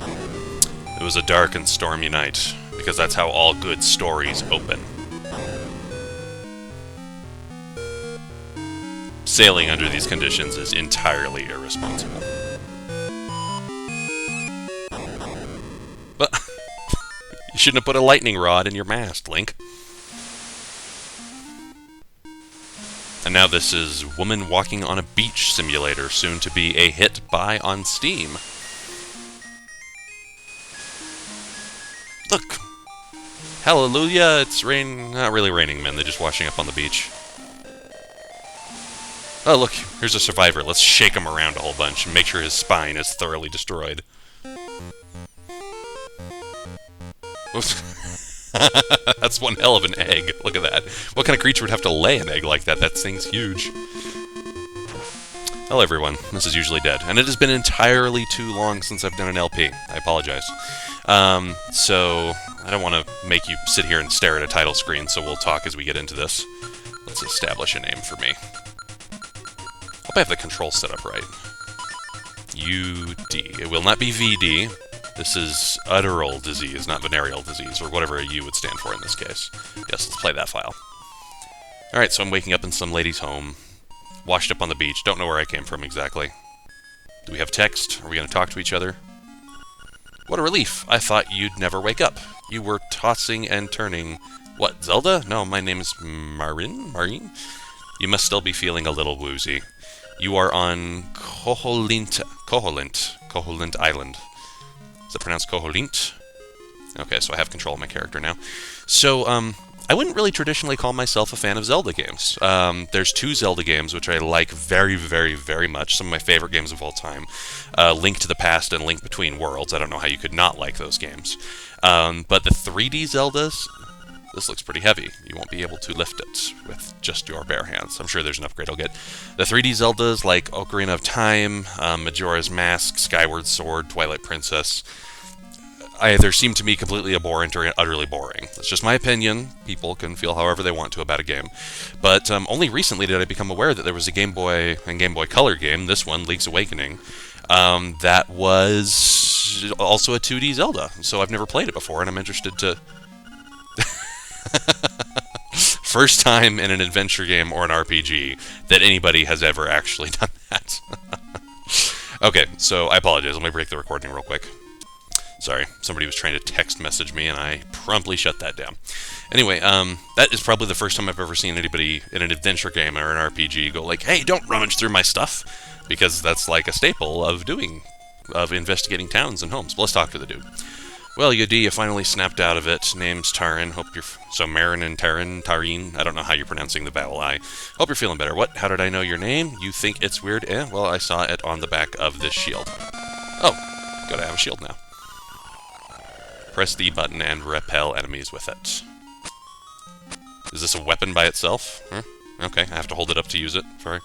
It was a dark and stormy night, because that's how all good stories open. Sailing under these conditions is entirely irresponsible. But you shouldn't have put a lightning rod in your mast, Link. And now this is Woman Walking on a Beach Simulator, soon to be a hit buy on Steam. Look! Hallelujah, it's not really raining men, they're just washing up on the beach. Oh look, here's a survivor, let's shake him around a whole bunch and make sure his spine is thoroughly destroyed. That's one hell of an egg. Look at that. What kind of creature would have to lay an egg like that? That thing's huge. Hello everyone. This is Usually Dead. And it has been entirely too long since I've done an LP. I apologize. So, I don't want to make you sit here and stare at a title screen, so we'll talk as we get into this. Let's establish a name for me. Hope I have the controls set up right. UD. It will not be VD. This is utteral disease, not venereal disease, or whatever a U would stand for in this case. Yes, let's play that file. Alright, so I'm waking up in some lady's home, washed up on the beach, don't know where I came from exactly. Do we have text? Are we going to talk to each other? What a relief! I thought you'd never wake up. You were tossing and turning. What, Zelda? No, my name is Marine? You must still be feeling a little woozy. You are on Koholint Island. Is it pronounced Koholint? Okay, so I have control of my character now. So, I wouldn't really traditionally call myself a fan of Zelda games. There's two Zelda games which I like very, very, very much. Some of my favorite games of all time. Link to the Past and Link Between Worlds. I don't know how you could not like those games. But the 3D Zeldas, this looks pretty heavy. You won't be able to lift it with just your bare hands. I'm sure there's an upgrade I'll get. The 3D Zeldas like Ocarina of Time, Majora's Mask, Skyward Sword, Twilight Princess, either seem to me completely abhorrent or utterly boring. That's just my opinion. People can feel however they want to about a game. But only recently did I become aware that there was a Game Boy and Game Boy Color game, this one, Link's Awakening, that was also a 2D Zelda. So I've never played it before, and I'm interested to... First time in an adventure game or an RPG that anybody has ever actually done that. Okay, so I apologize. Let me break the recording real quick. Sorry, somebody was trying to text message me, and I promptly shut that down. Anyway, that is probably the first time I've ever seen anybody in an adventure game or an RPG go like, hey, don't rummage through my stuff, because that's like a staple of investigating towns and homes. But let's talk to the dude. Well, you finally snapped out of it. Name's Tarin. Hope you're... So, Marin and Tarin. I don't know how you're pronouncing the vowel I. Hope you're feeling better. What? How did I know your name? You think it's weird? Well, I saw it on the back of this shield. Oh, gotta have a shield now. Press the button and repel enemies with it. Is this a weapon by itself? Okay, I have to hold it up to use it. Sorry.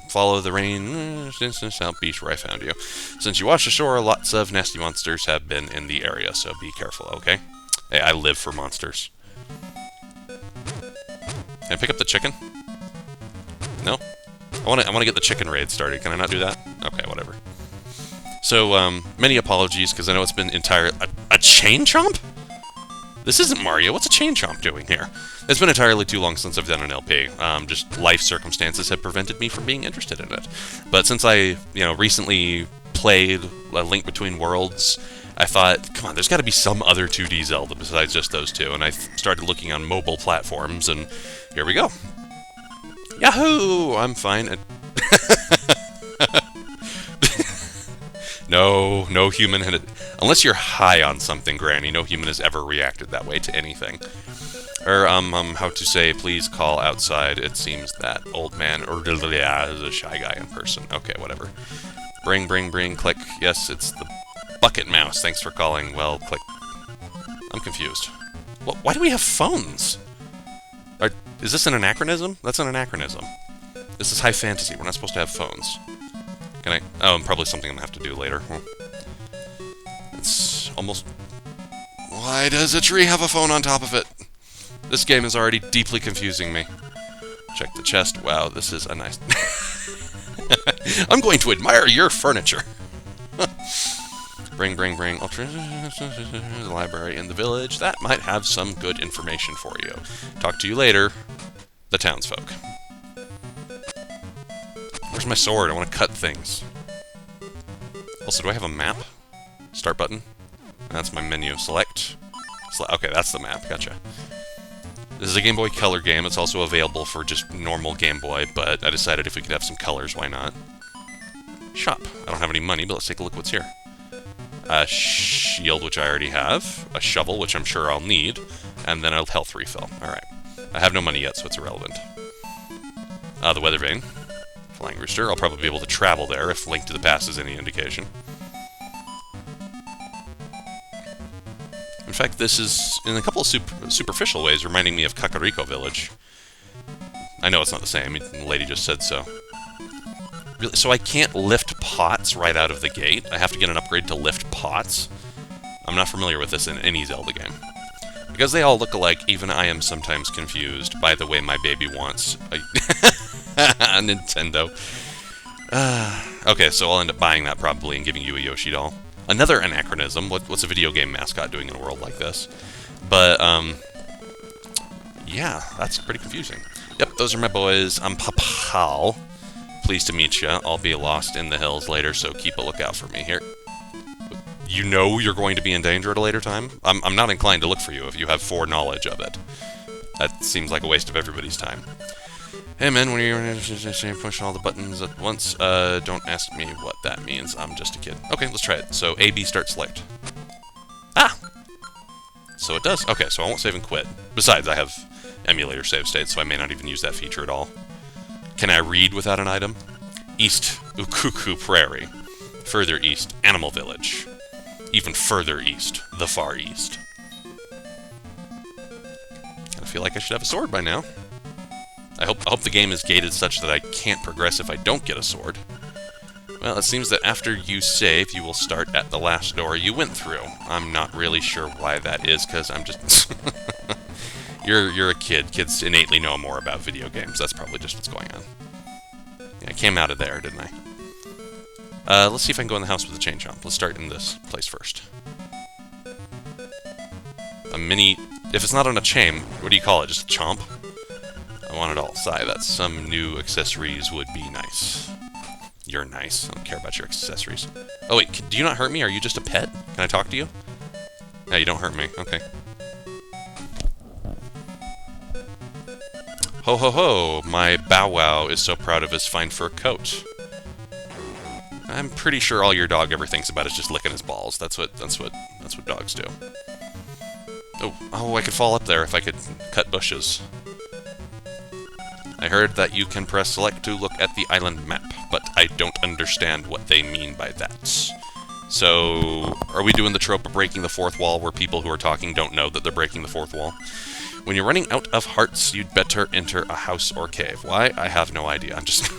Follow the rain South Beach where I found you. Since you washed ashore, lots of nasty monsters have been in the area, so be careful, okay? Hey, I live for monsters. Can I pick up the chicken? No? I want to get the chicken raid started. Can I not do that? Okay, whatever. So, many apologies, because I know it's been a chain chomp? This isn't Mario. What's a chain chomp doing here? It's been entirely too long since I've done an LP. Just life circumstances have prevented me from being interested in it. But since I, recently played A Link Between Worlds, I thought, come on, there's got to be some other 2D Zelda besides just those two. And I started looking on mobile platforms, and here we go. Yahoo! I'm fine. No human had... Unless you're high on something, Granny, no human has ever reacted that way to anything. How to say, please call outside. It seems that old man is a shy guy in person. Okay, whatever. Bring, click. Yes, it's the bucket mouse. Thanks for calling. Well, click. I'm confused. Why do we have phones? Is this an anachronism? That's an anachronism. This is high fantasy. We're not supposed to have phones. Can I? Oh, probably something I'm gonna have to do later. It's almost... Why does a tree have a phone on top of it? This game is already deeply confusing me. Check the chest. Wow, this is a nice... I'm going to admire your furniture. Bring. The library in the village. That might have some good information for you. Talk to you later, the townsfolk. Where's my sword? I want to cut things. Also, do I have a map? Start button. That's my menu. Select. Okay, that's the map. Gotcha. This is a Game Boy Color game. It's also available for just normal Game Boy, but I decided if we could have some colors, why not? Shop. I don't have any money, but let's take a look what's here. A shield, which I already have. A shovel, which I'm sure I'll need. And then a health refill. Alright. I have no money yet, so it's irrelevant. The weather vane. Flying Rooster. I'll probably be able to travel there if Link to the Past is any indication. In fact, this is, in a couple of superficial ways, reminding me of Kakariko Village. I know it's not the same. The lady just said so. Really? So I can't lift pots right out of the gate? I have to get an upgrade to lift pots? I'm not familiar with this in any Zelda game. Because they all look alike, even I am sometimes confused by the way my baby wants a Nintendo. Okay, so I'll end up buying that probably and giving you a Yoshi doll. Another anachronism. What's a video game mascot doing in a world like this? But, yeah, that's pretty confusing. Yep, those are my boys. I'm Papal. Pleased to meet you. I'll be lost in the hills later, so keep a lookout for me here. You know you're going to be in danger at a later time? I'm not inclined to look for you if you have foreknowledge of it. That seems like a waste of everybody's time. Hey man, when you push all the buttons at once, don't ask me what that means. I'm just a kid. Okay, let's try it. So A, B, start, select. Ah! So it does. Okay, so I won't save and quit. Besides, I have emulator save states, so I may not even use that feature at all. Can I read without an item? East, Ukuku Prairie. Further east, Animal Village. Even further east, the Far East. I feel like I should have a sword by now. I hope the game is gated such that I can't progress if I don't get a sword. Well, it seems that after you save, you will start at the last door you went through. I'm not really sure why that is, because I'm just... You're a kid. Kids innately know more about video games. That's probably just what's going on. Yeah, I came out of there, didn't I? Let's see if I can go in the house with a chain chomp. Let's start in this place first. A mini... If it's not on a chain, what do you call it? Just a chomp? I want it all. Sigh, that some new accessories would be nice. You're nice. I don't care about your accessories. Oh wait, do you not hurt me? Are you just a pet? Can I talk to you? Yeah, you don't hurt me. Okay. Ho ho ho! My Bow Wow is so proud of his fine fur coat. I'm pretty sure all your dog ever thinks about is just licking his balls. That's what dogs do. Oh, I could fall up there if I could cut bushes. I heard that you can press select to look at the island map, but I don't understand what they mean by that. So, are we doing the trope of breaking the fourth wall where people who are talking don't know that they're breaking the fourth wall? When you're running out of hearts, you'd better enter a house or cave. Why? I have no idea. I'm just...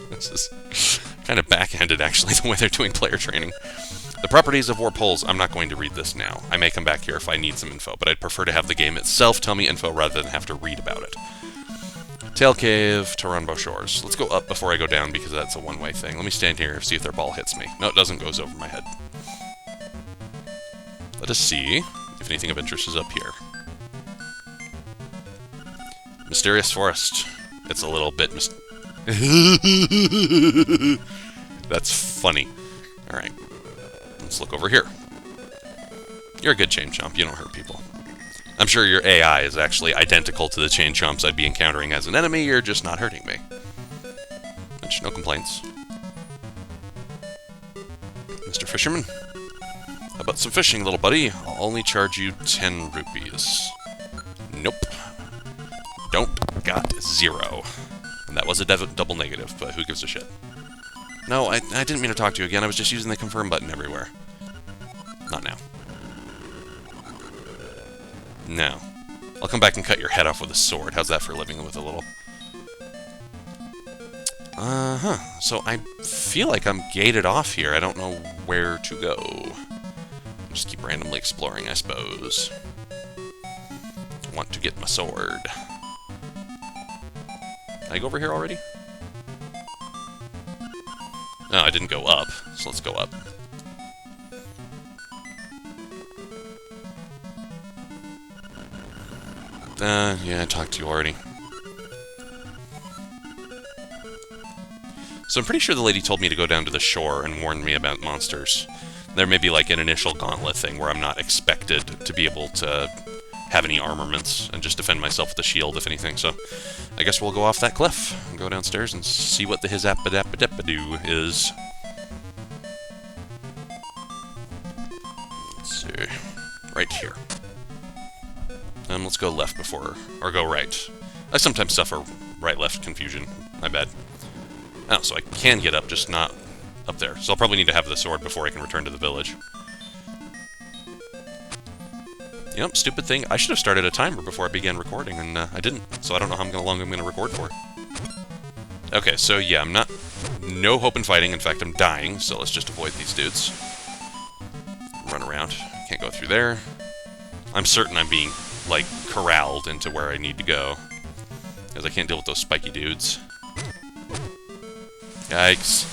This is kind of backhanded, actually, the way they're doing player training. The properties of warp holes. I'm not going to read this now. I may come back here if I need some info, but I'd prefer to have the game itself tell me info rather than have to read about it. Tail Cave, Taranbo Shores. Let's go up before I go down because that's a one-way thing. Let me stand here and see if their ball hits me. No, it doesn't. Goes over my head. Let us see if anything of interest is up here. Mysterious Forest. It's a little bit That's funny. Alright. Let's look over here. You're a good chain chomp. You don't hurt people. I'm sure your AI is actually identical to the chain chomps I'd be encountering as an enemy. You're just not hurting me. Which, no complaints. Mr. Fisherman? How about some fishing, little buddy? I'll only charge you 10 rupees. Nope. Don't got 0. And that was a double negative, but who gives a shit? No, I didn't mean to talk to you again. I was just using the confirm button everywhere. Not now. No. I'll come back and cut your head off with a sword. How's that for living with a little? Uh-huh. So I feel like I'm gated off here. I don't know where to go. Just keep randomly exploring, I suppose. Want to get my sword. Can I go over here already? No, I didn't go up, so let's go up. Yeah, I talked to you already. So I'm pretty sure the lady told me to go down to the shore and warn me about monsters. There may be like an initial gauntlet thing where I'm not expected to be able to have any armaments and just defend myself with a shield, if anything. So I guess we'll go off that cliff and go downstairs and see what the hizappadappadappadoo is. Let's see. Right here. Let's go left before, or go right. I sometimes suffer right-left confusion. My bad. Oh, so I can get up, just not up there. So I'll probably need to have the sword before I can return to the village. Yep, stupid thing. I should have started a timer before I began recording, and I didn't. So I don't know how long I'm going to record for. Okay, so yeah, I'm not... No hope in fighting. In fact, I'm dying, so let's just avoid these dudes. Run around. Can't go through there. I'm certain I'm being, like, corralled into where I need to go. Because I can't deal with those spiky dudes. Yikes.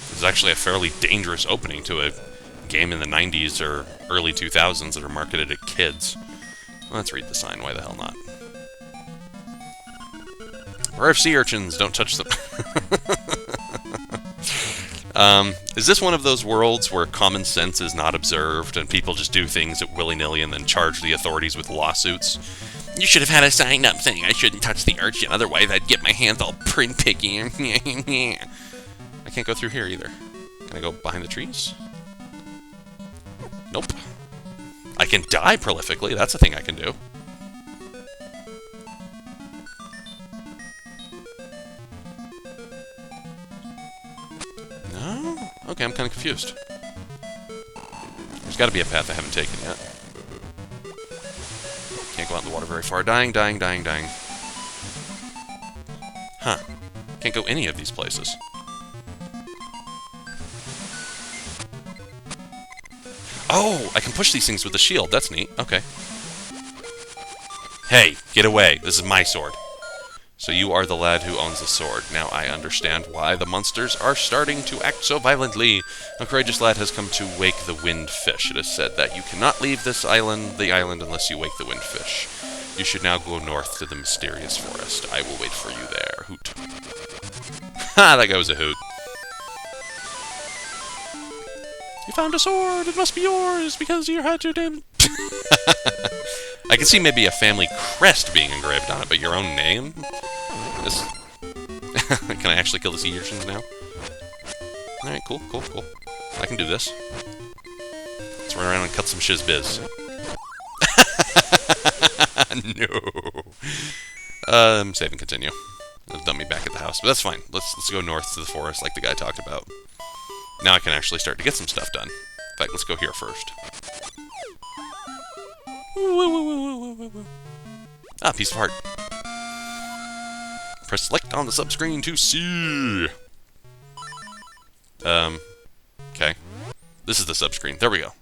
This is actually a fairly dangerous opening to a game in the 90s or early 2000s that are marketed at kids. Well, let's read the sign, why the hell not? Beware of sea urchins, don't touch them. Is this one of those worlds where common sense is not observed and people just do things at willy-nilly and then charge the authorities with lawsuits? You should have had a sign up saying I shouldn't touch the urchin, otherwise I'd get my hands all print picky. I can't go through here either. Can I go behind the trees? Nope. I can die prolifically, that's a thing I can do. No? Okay, I'm kind of confused. There's got to be a path I haven't taken yet. Can't go out in the water very far. Dying, dying, dying, dying. Huh. Can't go any of these places. Oh, I can push these things with the shield. That's neat. Okay. Hey, get away. This is my sword. So you are the lad who owns the sword. Now I understand why the monsters are starting to act so violently. A courageous lad has come to wake the wind fish. It is said that you cannot leave the island, unless you wake the wind fish. You should now go north to the mysterious forest. I will wait for you there. Hoot. Ha! That guy was a hoot. You found a sword! It must be yours because you had your name. I can see maybe a family crest being engraved on it, but your own name? This... Can I actually kill the sea urchins now? Alright, cool, cool, cool. I can do this. Let's run around and cut some shiz-biz. No. Save and continue. It'll dump me back at the house, but that's fine. Let's go north to the forest like the guy talked about. Now I can actually start to get some stuff done. In fact, let's go here first. Ah, piece of heart. Press select on the subscreen to see. Okay. This is the subscreen. There we go.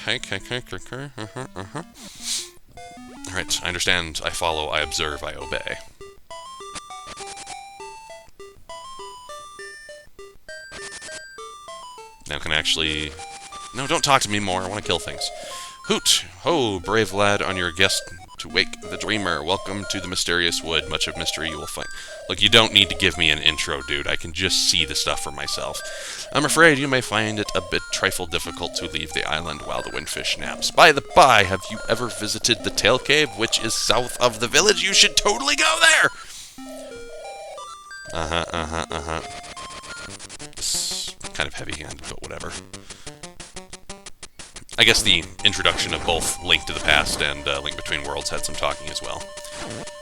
Okay. Alright, I understand. I follow, I observe, I obey. Now can I actually... No, don't talk to me more. I want to kill things. Hoot! Ho, brave lad, on your guest to wake the dreamer. Welcome to the mysterious wood. Much of mystery you will find. Look, you don't need to give me an intro, dude. I can just see the stuff for myself. I'm afraid you may find it a bit trifle difficult to leave the island while the windfish naps. By the by, have you ever visited the Tail Cave, which is south of the village? You should totally go there! It's kind of heavy-handed, but whatever. I guess the introduction of both Link to the Past and Link Between Worlds had some talking as well.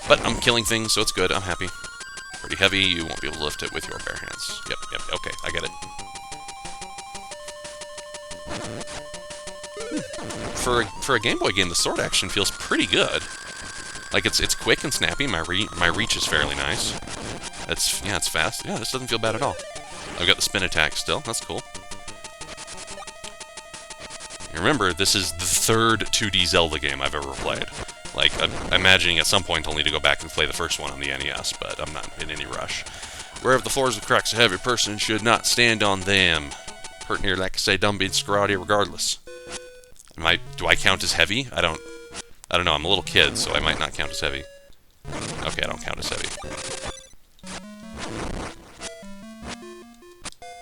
But I'm killing things, so it's good. I'm happy. Pretty heavy. You won't be able to lift it with your bare hands. Yep. Okay, I get it. For a Game Boy game, the sword action feels pretty good. Like, it's quick and snappy. My reach is fairly nice. It's fast. Yeah, this doesn't feel bad at all. I've got the spin attack still. That's cool. Remember, this is the third 2D Zelda game I've ever played. Like, I'm imagining at some point I'll need to go back and play the first one on the NES, but I'm not in any rush. Wherever the floors of cracks, a heavy person should not stand on them. Hurt near like I say, dumb being scrawny regardless. Do I count as heavy? I don't know. I'm a little kid, so I might not count as heavy. Okay, I don't count as heavy.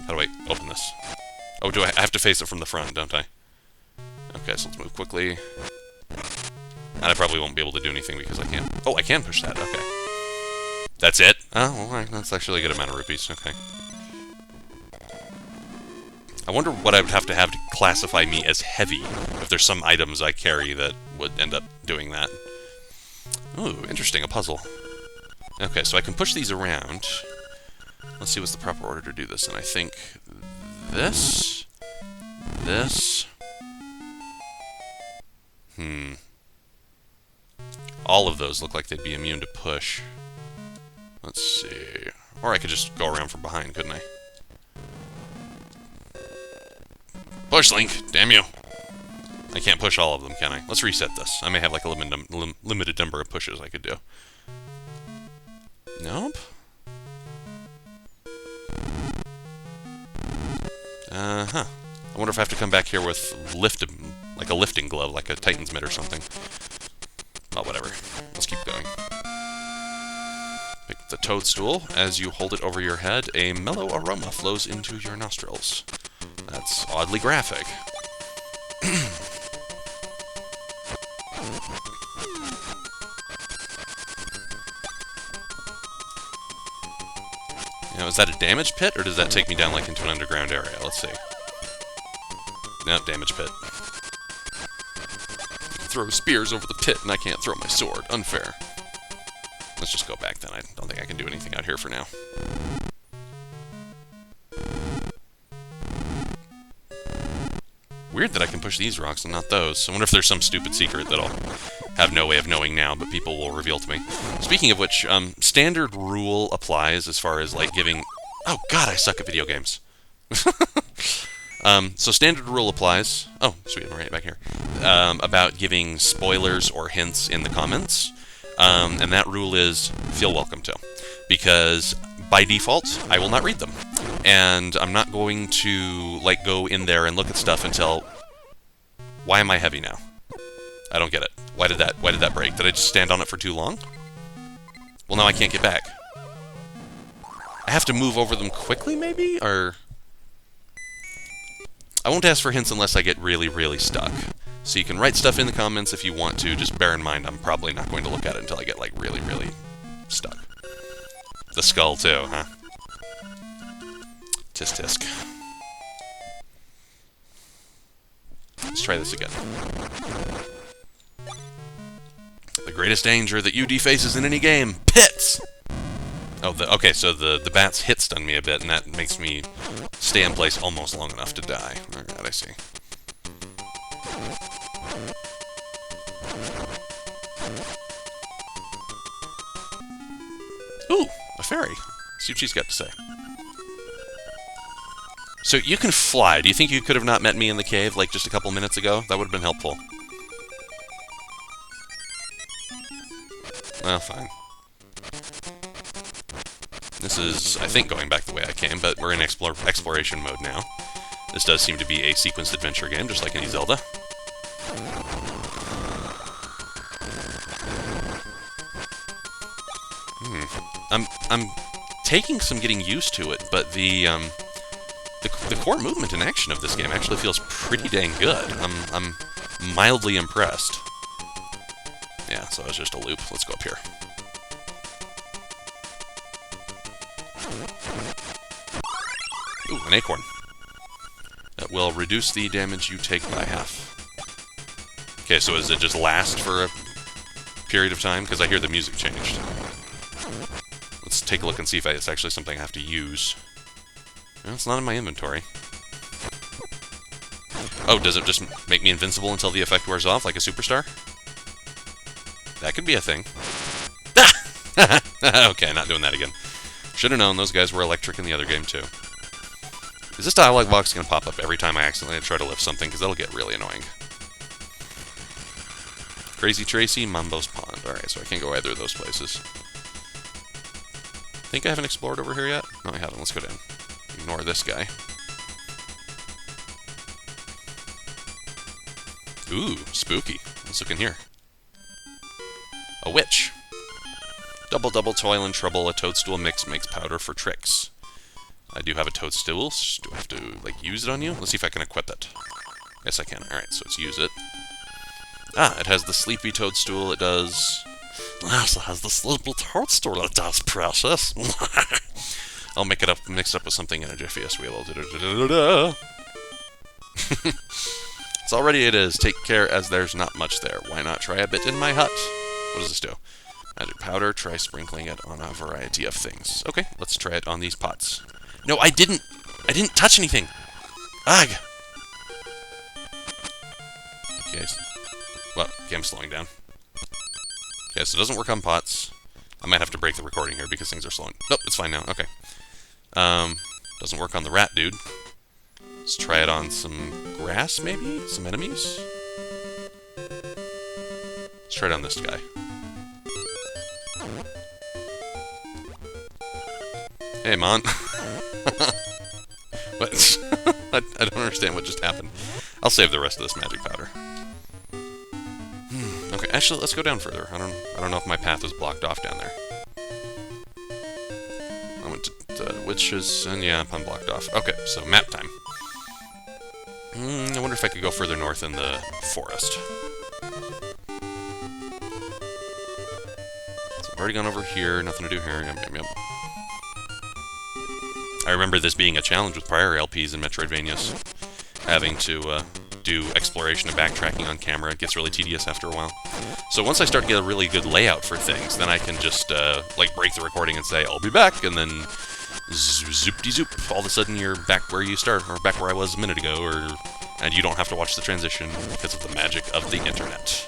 How do I open this? Oh, I have to face it from the front, don't I? Okay, so let's move quickly. And I probably won't be able to do anything because I can't... Oh, I can push that, okay. That's it? Oh, well, that's actually a good amount of rupees, okay. I wonder what I would have to classify me as heavy, if there's some items I carry that would end up doing that. Ooh, interesting, a puzzle. Okay, so I can push these around. Let's see what's the proper order to do this, and I think this, this, all of those look like they'd be immune to push. Let's see. Or I could just go around from behind, couldn't I? Push, Link! Damn you! I can't push all of them, can I? Let's reset this. I may have like a limited number of pushes I could do. Nope. I wonder if I have to come back here with like a lifting glove, like a Titan's mitt or something. Oh, whatever. Let's keep going. Pick the toadstool. As you hold it over your head, a mellow aroma flows into your nostrils. That's oddly graphic. Now, is that a damage pit, or does that take me down, like, into an underground area? Let's see. Nope, damage pit. I can throw spears over the pit, and I can't throw my sword. Unfair. Let's just go back, then. I don't think I can do anything out here for now. Weird that I can push these rocks and not those. I wonder if there's some stupid secret that I'll have no way of knowing now, but people will reveal to me. Speaking of which, standard rule applies as far as, like, giving... Oh, God, I suck at video games. So standard rule applies... Oh, sweet, I'm right back here. About giving spoilers or hints in the comments. And that rule is, feel welcome to. Because, by default, I will not read them. And I'm not going to, like, go in there and look at stuff until... Why am I heavy now? I don't get it. Why did that break? Did I just stand on it for too long? Well, now I can't get back. I have to move over them quickly, maybe? Or... I won't ask for hints unless I get really, really stuck. So you can write stuff in the comments if you want to. Just bear in mind I'm probably not going to look at it until I get, like, really, really stuck. The skull, too, huh? Tisk tisk. Let's try this again. The greatest danger that UD faces in any game. Pits! Oh, okay, so the bats hit stun me a bit, and that makes me stay in place almost long enough to die. Alright, I see. Ooh, a fairy. See what she's got to say. So you can fly. Do you think you could have not met me in the cave, like, just a couple minutes ago? That would have been helpful. Well, fine. This is, I think, going back the way I came, but we're in exploration mode now. This does seem to be a sequenced adventure game, just like any Zelda. I'm taking some getting used to it, but the core movement and action of this game actually feels pretty dang good. I'm mildly impressed. Yeah, so it's just a loop. Let's go up here. Ooh, an acorn. That will reduce the damage you take by half. Okay, so does it just last for a period of time? Because I hear the music changed. Let's take a look and see if it's actually something I have to use. No, it's not in my inventory. Oh, does it just make me invincible until the effect wears off, like a superstar? That could be a thing. Okay, not doing that again. Should have known those guys were electric in the other game, too. Is this dialogue box going to pop up every time I accidentally try to lift something? Because that'll get really annoying. Crazy Tracy, Mambo's Pond. Alright, so I can't go either of those places. Think I haven't explored over here yet? No, I haven't. Let's go down. Ignore this guy. Ooh, spooky. Let's look in here. A witch. Double, double, toil and trouble. A toadstool mix makes powder for tricks. I do have a toadstool. Do I have to, like, use it on you? Let's see if I can equip it. Yes, I can. Alright, so let's use it. Ah, it has the sleepy toadstool. It does... Yes, it has the sleepy toadstool. It does, precious. I'll make it up, mix it up with something in a jiffy as we will. It's already it is. Take care as there's not much there. Why not try a bit in my hut? What does this do? Magic powder. Try sprinkling it on a variety of things. Okay, let's try it on these pots. No, I didn't touch anything. Ugh. Okay. Well, okay, I'm slowing down. Okay, so it doesn't work on pots. I might have to break the recording here because things are slowing. Nope, it's fine now. Okay. Doesn't work on the rat dude. Let's try it on some grass, maybe? Some enemies? Let's try it on this guy. Hey, man. What? I don't understand what just happened. I'll save the rest of this magic powder. Okay, actually, let's go down further. I don't know if my path was blocked off down there. I went to the witches, and yeah, I'm blocked off. Okay, so map time. I wonder if I could go further north in the forest. So I've already gone over here, nothing to do here. Yep. I remember this being a challenge with prior LPs and Metroidvanias. Having to do exploration and backtracking on camera. It gets really tedious after a while. So once I start to get a really good layout for things, then I can just, like, break the recording and say, I'll be back, and then zoop-de-zoop, all of a sudden you're back where you start, or back where I was a minute ago, and you don't have to watch the transition because of the magic of the internet.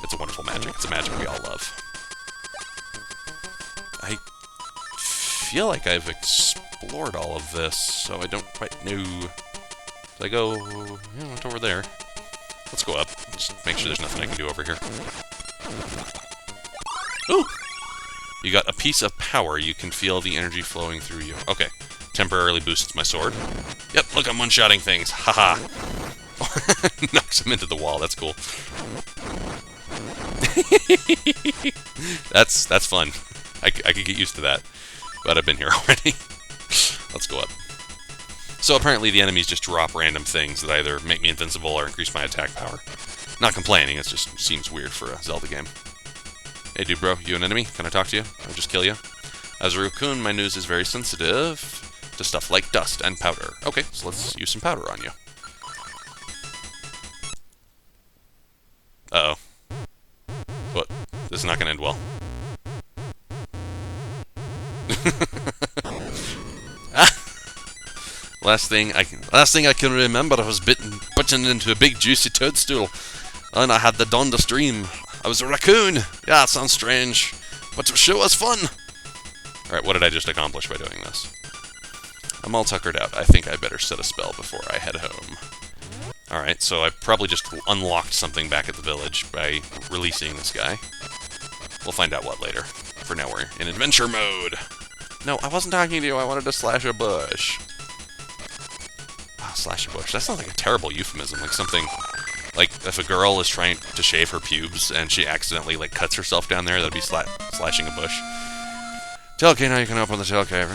It's a wonderful magic. It's a magic we all love. I feel like I've explored all of this, so I don't quite know. So I go, yeah, it's over there. Let's go up. Just make sure there's nothing I can do over here. Ooh! You got a piece of power. You can feel the energy flowing through you. Okay. Temporarily boosts my sword. Yep, look, I'm one-shotting things. Haha. Knocks him into the wall. That's cool. That's fun. I could get used to that. But I've been here already. Let's go up. So apparently the enemies just drop random things that either make me invincible or increase my attack power. Not complaining, it just seems weird for a Zelda game. Hey dude bro, you an enemy? Can I talk to you? I'll just kill you? As a raccoon, my nose is very sensitive to stuff like dust and powder. Okay, so let's use some powder on you. Uh-oh. What? This is not gonna end well. Last thing I can remember, I was bitten into a big juicy toadstool, and I had the darndest dream. I was a raccoon. Yeah, it sounds strange, but it sure was fun. All right, what did I just accomplish by doing this? I'm all tuckered out. I think I better set a spell before I head home. All right, so I probably just unlocked something back at the village by releasing this guy. We'll find out what later. For now, we're in adventure mode. No, I wasn't talking to you. I wanted to slash a bush. Slash a bush. That sounds like a terrible euphemism. Like something, like if a girl is trying to shave her pubes and she accidentally like cuts herself down there, that'd be slashing a bush. Tail cave, now you can open the tail cave.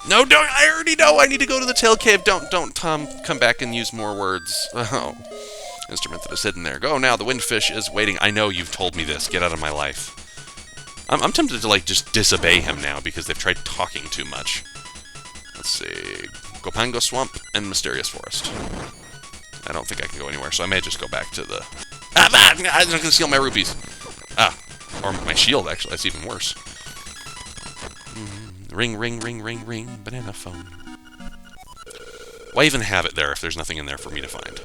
No, don't! I already know. I need to go to the tail cave. Don't come back and use more words. Oh, instrument that is hidden there. Go now. The windfish is waiting. I know you've told me this. Get out of my life. I'm tempted to like just disobey him now because they've tried talking too much. Let's see. Gopango Swamp and Mysterious Forest. I don't think I can go anywhere, so I may just go back to the... I'm not going to steal my rupees. Or my shield, actually. That's even worse. Ring, ring, ring, ring, ring. Banana phone. Why even have it there if there's nothing in there for me to find?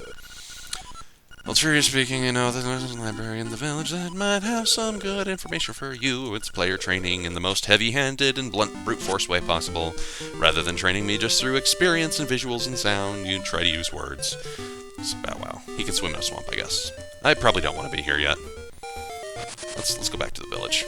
Well, truly speaking, you know, there's a library in the village that might have some good information for you. It's player training in the most heavy-handed and blunt brute force way possible. Rather than training me just through experience and visuals and sound, you try to use words. So, wow. He can swim in a swamp, I guess. I probably don't want to be here yet. Let's go back to the village.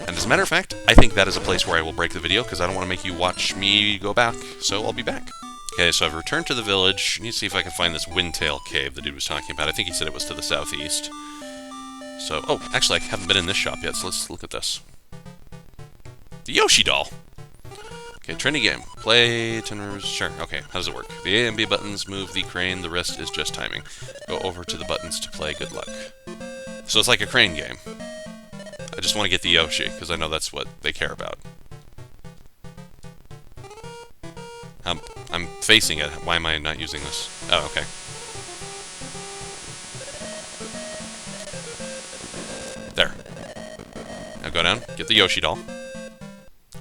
And as a matter of fact, I think that is a place where I will break the video, because I don't want to make you watch me go back, so I'll be back. Okay, so I've returned to the village. I need to see if I can find this Windtail Cave the dude was talking about. I think he said it was to the southeast. So, oh, actually, I haven't been in this shop yet, so let's look at this. The Yoshi doll! Okay, trendy game. Play 10 rooms. Sure, okay, how does it work? The A and B buttons move the crane, the rest is just timing. Go over to the buttons to play, good luck. So it's like a crane game. I just want to get the Yoshi, because I know that's what they care about. I'm facing it. Why am I not using this? Oh, okay. There. Now go down, get the Yoshi doll.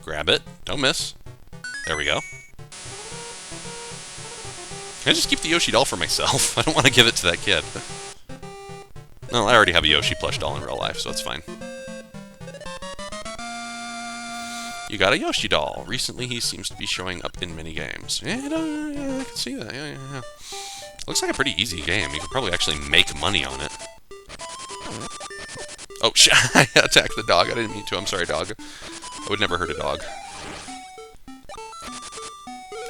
Grab it. Don't miss. There we go. Can I just keep the Yoshi doll for myself? I don't want to give it to that kid. No, I already have a Yoshi plush doll in real life, so it's fine. You got a Yoshi doll. Recently, he seems to be showing up in many games. Yeah, I can see that. Yeah. Looks like a pretty easy game. You could probably actually make money on it. Oh, shit. I attacked the dog. I didn't mean to. I'm sorry, dog. I would never hurt a dog.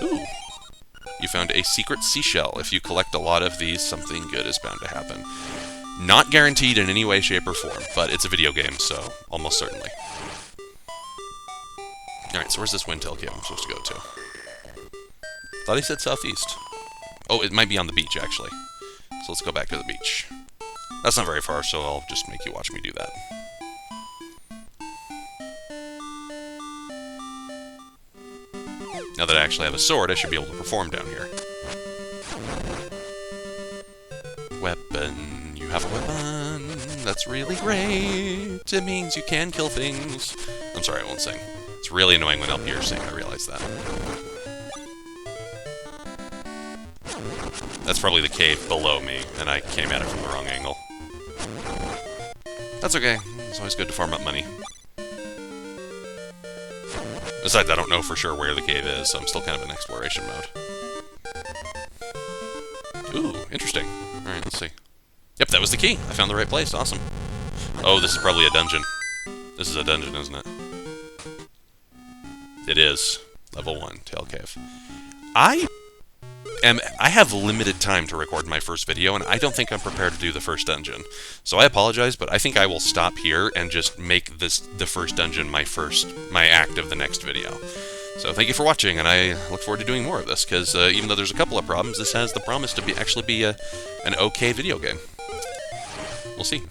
Ooh. You found a secret seashell. If you collect a lot of these, something good is bound to happen. Not guaranteed in any way, shape, or form, but it's a video game, so almost certainly. Alright, so where's this Windtail Cave I'm supposed to go to? Thought he said southeast. Oh, it might be on the beach, actually. So let's go back to the beach. That's not very far, so I'll just make you watch me do that. Now that I actually have a sword, I should be able to perform down here. Weapon. You have a weapon. That's really great. It means you can kill things. I'm sorry, I won't sing. It's really annoying when LPers sing, I realize that. That's probably the cave below me, and I came at it from the wrong angle. That's okay. It's always good to farm up money. Besides, I don't know for sure where the cave is, so I'm still kind of in exploration mode. Ooh, interesting. Alright, let's see. Yep, that was the key. I found the right place. Awesome. Oh, this is probably a dungeon. This is a dungeon, isn't it? It is. Level 1, Tail Cave. I have limited time to record my first video, and I don't think I'm prepared to do the first dungeon. So I apologize, but I think I will stop here and just make this the first dungeon my act of the next video. So thank you for watching, and I look forward to doing more of this, because even though there's a couple of problems, this has the promise to actually be an okay video game. We'll see.